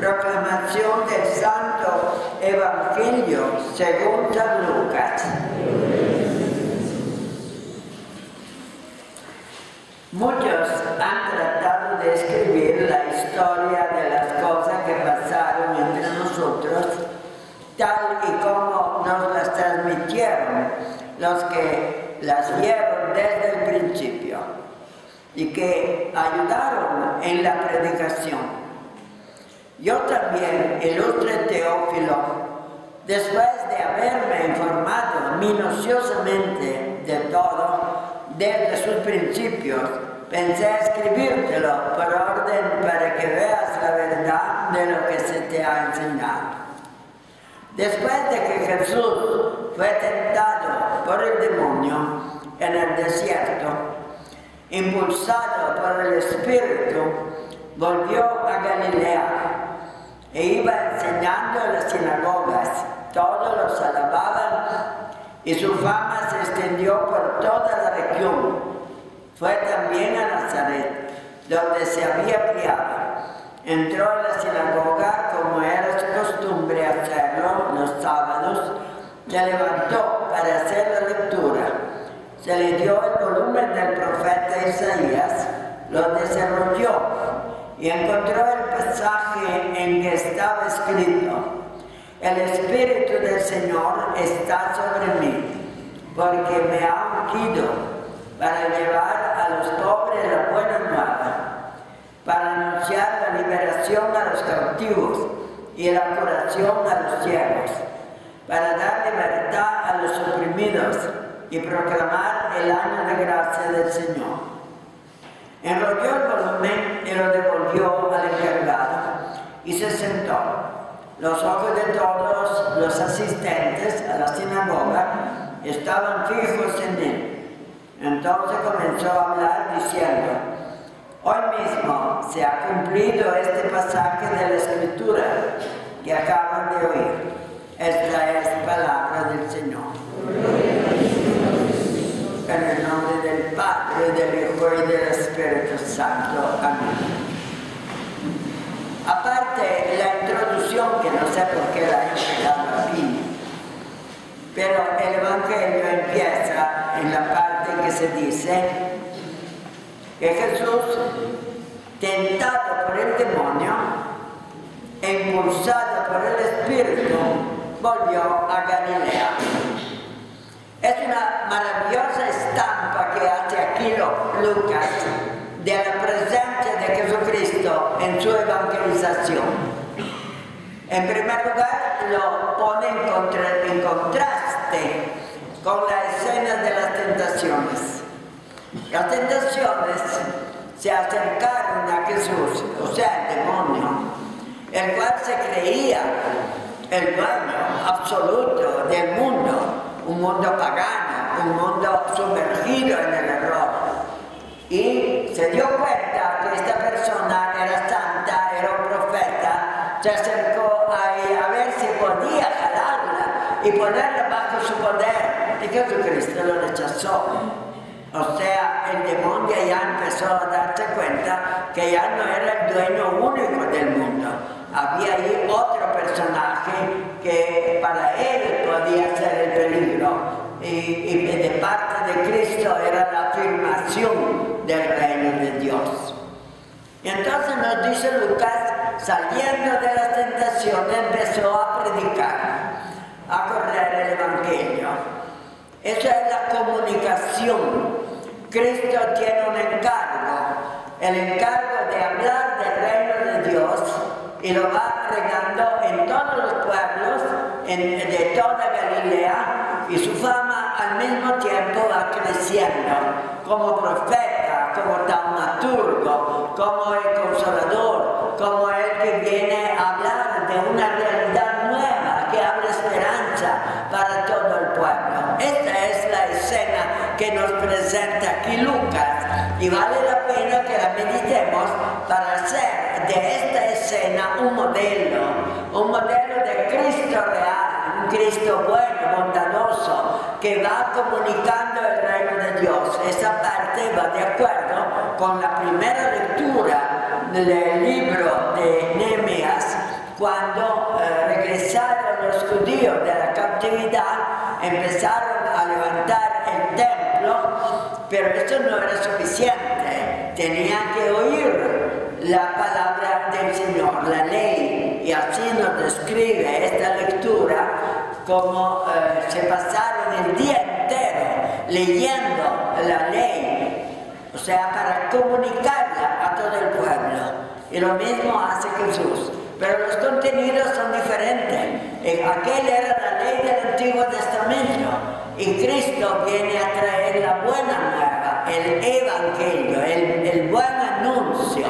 Proclamación del Santo Evangelio según San Lucas. Muchos han tratado de escribir la historia de las cosas que pasaron entre nosotros, tal y como nos las transmitieron los que las vieron desde el principio y que ayudaron en la predicación. Yo también, ilustre Teófilo, después de haberme informado minuciosamente de todo, desde sus principios, pensé escribírtelo por orden para que veas la verdad de lo que se te ha enseñado. Después de que Jesús fue tentado por el demonio en el desierto, impulsado por el Espíritu, volvió a Galilea e iba enseñando en las sinagogas. Todos los alababan y su fama se extendió por toda la región. Fue también a Nazaret, donde se había criado. Entró en la sinagoga, como era su costumbre hacerlo los sábados, se levantó para hacer la lectura. Se le dio el volumen del profeta Isaías, lo desarrolló y encontró el pasaje en que estaba escrito: el Espíritu del Señor está sobre mí, porque me ha ungido para llevar a los pobres la buena nueva, para anunciar la liberación a los cautivos y la curación a los ciegos, para dar libertad a los oprimidos y proclamar el año de gracia del Señor. Enrolló el volumen y lo devolvió al encargado y se sentó. Los ojos de todos los asistentes a la sinagoga estaban fijos en él. Entonces comenzó a hablar diciendo: hoy mismo se ha cumplido este pasaje de la Escritura que acaban de oír. Esta es palabra del Señor. En el nombre del Padre, del Hijo y del Espíritu Santo. Amén. Aparte la introducción, que no sé por qué la he pegado aquí, pero el Evangelio empieza en la parte que se dice que Jesús, tentado por el demonio e impulsado por el Espíritu, volvió a Galilea. Es una maravillosa estampa que hace aquí Lucas de la presencia de Jesucristo en su evangelización. En primer lugar, lo pone en contraste con la escena de las tentaciones. Las tentaciones se acercaron a Jesús, o sea, el demonio, el cual se creía el dueño absoluto del mundo, un mundo pagano, un mundo sumergido en el error. Y se dio cuenta que esta persona era santa, era un profeta, se acercó a ver si podía jalarla y ponerla bajo su poder. Y Jesucristo lo rechazó. O sea, el demonio ya empezó a darse cuenta que ya no era el dueño único del mundo. Había ahí otro personaje que para él podía ser el peligro. Y de parte de Cristo era la afirmación del reino de Dios. Y entonces nos dice Lucas, saliendo de las tentaciones, empezó a predicar, a correr el Evangelio. Esa es la comunicación. Cristo tiene un encargo, el encargo de hablar del reino de Dios, y lo va regando en todos los pueblos de toda Galilea, y su fama al mismo tiempo va creciendo como profeta, como taumaturgo, como el consolador, como el que viene a hablar de una realidad nueva que abre esperanza para todo el pueblo. Esta es la escena que nos presenta aquí Lucas, y vale la pena que la meditemos para hacer de esta escena un modelo de Cristo real, un Cristo bueno, bondadoso, que va comunicando el reino de Dios. Esa parte va de acuerdo con la primera lectura del libro de Nehemías, cuando regresaron los judíos de la cautividad, empezaron a levantar el templo, pero esto no era suficiente. Tenían que oír la palabra del Señor, la ley, y así nos describe esta lectura, como se pasaron el día entero leyendo la ley, o sea, para comunicarla a todo el pueblo. Y lo mismo hace Jesús, pero los contenidos son diferentes. Aquel era la ley del Antiguo Testamento, y Cristo viene a traer la buena nueva, el Evangelio, el buen anuncio,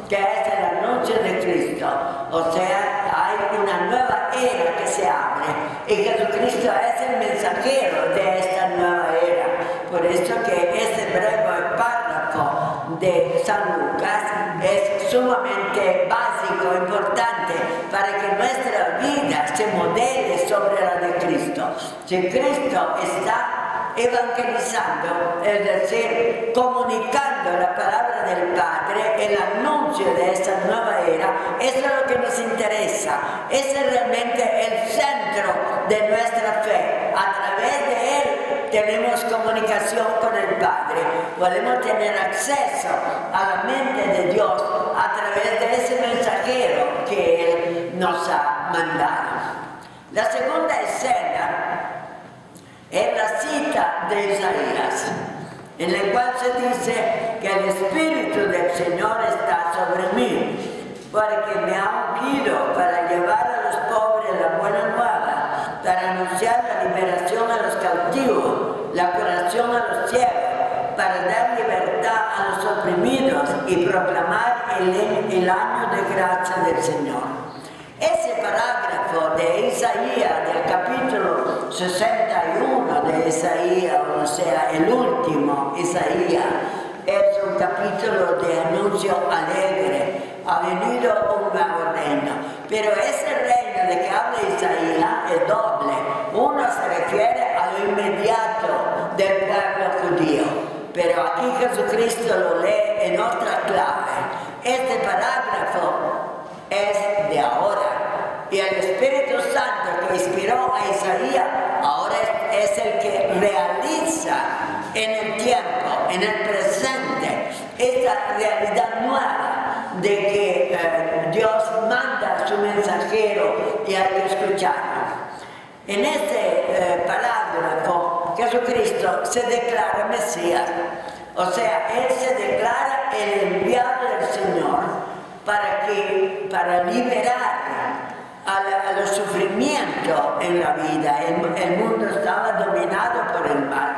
que es el anuncio de Cristo. O sea, hay una nueva era que se abre, y Jesucristo es el mensajero de esta nueva era. Por eso que este breve párrafo de San Lucas es sumamente básico, importante, para que nuestra vida se modele sobre la de Cristo. Si Cristo está evangelizando, es decir, comunicando la palabra del Padre, el anuncio de esta nueva era, eso es lo que nos interesa. Ese es realmente el centro de nuestra fe. A través de él tenemos comunicación con el Padre, podemos tener acceso a la mente de Dios a través de ese mensajero que Él nos ha mandado. La segunda escena es la cita de Isaías, en la cual se dice que el Espíritu del Señor está sobre mí, porque me ha ungido para llevar a los pobres la buena nueva, para anunciar la liberación a los cautivos, la curación a los ciegos, para dar libertad a los oprimidos y proclamar el año de gracia del Señor. Ese parágrafo de Isaías, del capítulo 61 de Isaías, o sea, el último Isaías, es un capítulo de anuncio alegre. Ha venido un nuevo reino, pero ese reino de que habla Isaías es doble. Uno se refiere a lo inmediato del pueblo judío, pero aquí Jesucristo lo lee en otra clave. Este parágrafo es de ahora, y el Espíritu Santo que inspiró a Isaías ahora es el que realiza en el tiempo, en el presente, esta realidad nueva de que Dios manda a su mensajero y hay que escucharlo. En este parágrafo, Jesucristo se declara Mesías, o sea, Él se declara el enviado del Señor para liberar a los sufrimientos en la vida. El mundo estaba dominado por el mal.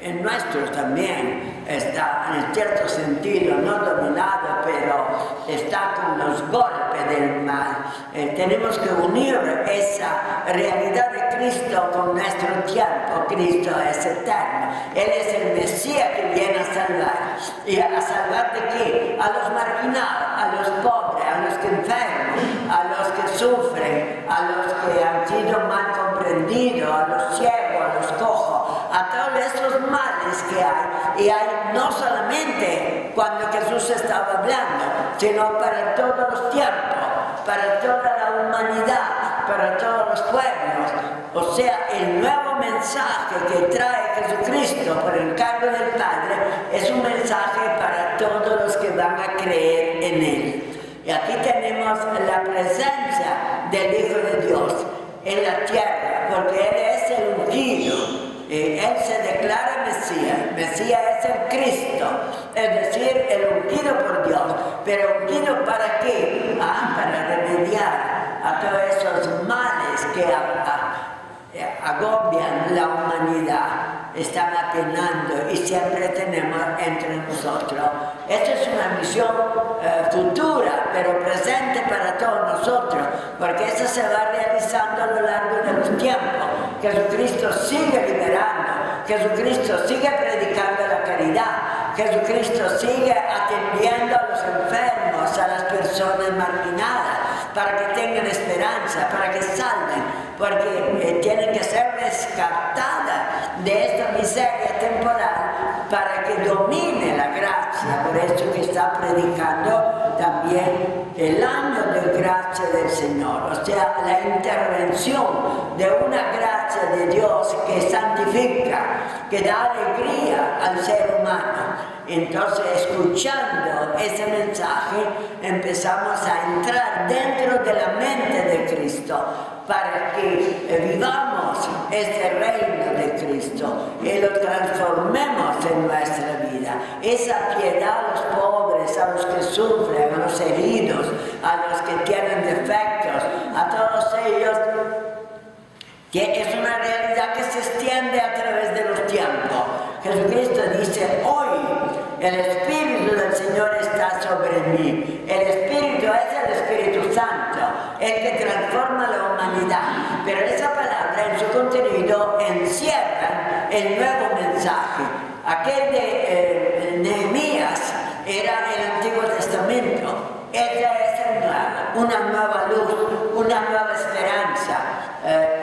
El nuestro también está, en cierto sentido, no dominado, pero está con los golpes del mal. Tenemos que unir esa realidad de Cristo con nuestro tiempo. Cristo es eterno. Él es el Mesías que viene a salvar. ¿Y a salvar de qué? A los marginados, a los pobres, a los que enfermos, a los que sufren, a los que han sido mal comprendidos, a los ciegos, a los cojos, a todos esos males que hay. Y hay no solamente cuando Jesús estaba hablando, sino para todos los tiempos, para toda la humanidad, para todos los pueblos. O sea, el nuevo mensaje que trae Jesucristo por el encargo del Padre es un mensaje para todos los que van a creer en Él. Y aquí tenemos la presencia del Hijo de Dios en la tierra, porque Él es el ungido. Él se declara Mesías. Mesías es el Cristo, es decir, el ungido por Dios. Pero ungido ¿para qué? Para remediar a todos esos males que agobian la humanidad, están apenando y siempre tenemos entre nosotros. Esta es una misión futura, pero presente para todos nosotros, porque eso se va realizando a lo largo de los tiempos. Jesucristo sigue liberando, Jesucristo sigue predicando la caridad, Jesucristo sigue atendiendo a los enfermos, a las personas marginadas, para que tengan esperanza, para que salven, porque tienen que ser rescatadas de esta miseria temporal para que domine la gracia. Por eso que está predicando también el año de gracia gracia del Señor, o sea, la intervención de una gracia de Dios que santifica, que da alegría al ser humano. Entonces, escuchando ese mensaje, empezamos a entrar dentro de la mente de Cristo para que vivamos este reino de Cristo y lo transformemos en nuestra vida. Esa piedad a los pobres, a los que sufren, a los heridos, a los que tienen defectos, a todos ellos, que es una realidad que se extiende a través de los tiempos. Jesucristo dice, hoy el Espíritu del Señor está sobre mí. El Espíritu es el Espíritu Santo, el que transforma la humanidad. Pero esa palabra en su contenido encierra el nuevo mensaje. Aquel de Nehemías era el Antiguo Testamento. Esta es el nuevo, una nueva luz, una nueva esperanza,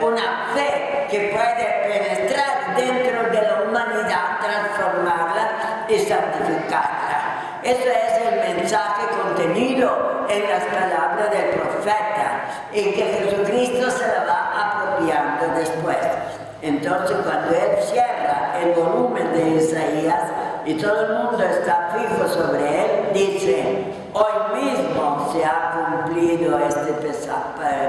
una fe que puede penetrar dentro de la humanidad, transformarla y santificarla. Ese es el mensaje contenido en las palabras del profeta y que Jesucristo se la va apropiando después. Entonces, cuando él cierra el volumen de Isaías y todo el mundo está fijo sobre él, dice, hoy mismo se ha cumplido este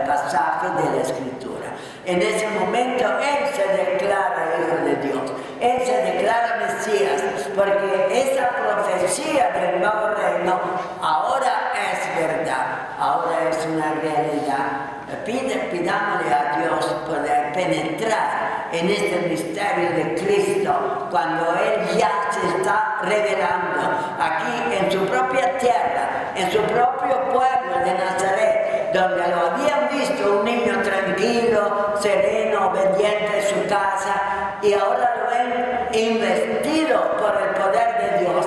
pasaje de la Escritura. En ese momento él se declara Hijo de Dios, él se declara Mesías, porque esa profecía del nuevo reino ahora es verdad, ahora es una realidad. Pidámosle a Dios poder penetrar en este misterio de Cristo cuando Él ya se está revelando aquí en su propia tierra, en su propio pueblo de Nazaret, donde lo habían visto un niño tranquilo, sereno, obediente en su casa, y ahora lo ven investido por el poder de Dios.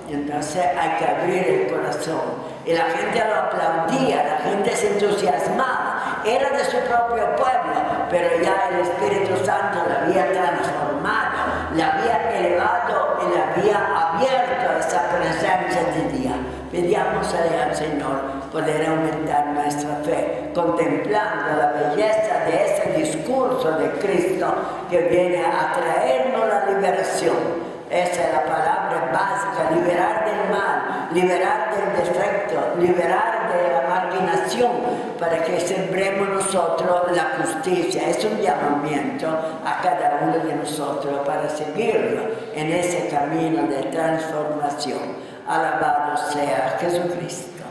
Y entonces hay que abrir el corazón. Y la gente lo aplaudía, la gente se entusiasmaba. Era de su propio pueblo, pero ya el Espíritu Santo la había transformado, la había elevado y la había abierto a esa presencia de Dios. Pidámosle al Señor poder aumentar nuestra fe, contemplando la belleza de ese discurso de Cristo que viene a traernos la liberación. Esa es la palabra básica, liberar del mal, liberar del defecto, liberar de la marginación, para que sembremos nosotros la justicia. Es un llamamiento a cada uno de nosotros para seguirlo en ese camino de transformación. Alabado sea Jesucristo.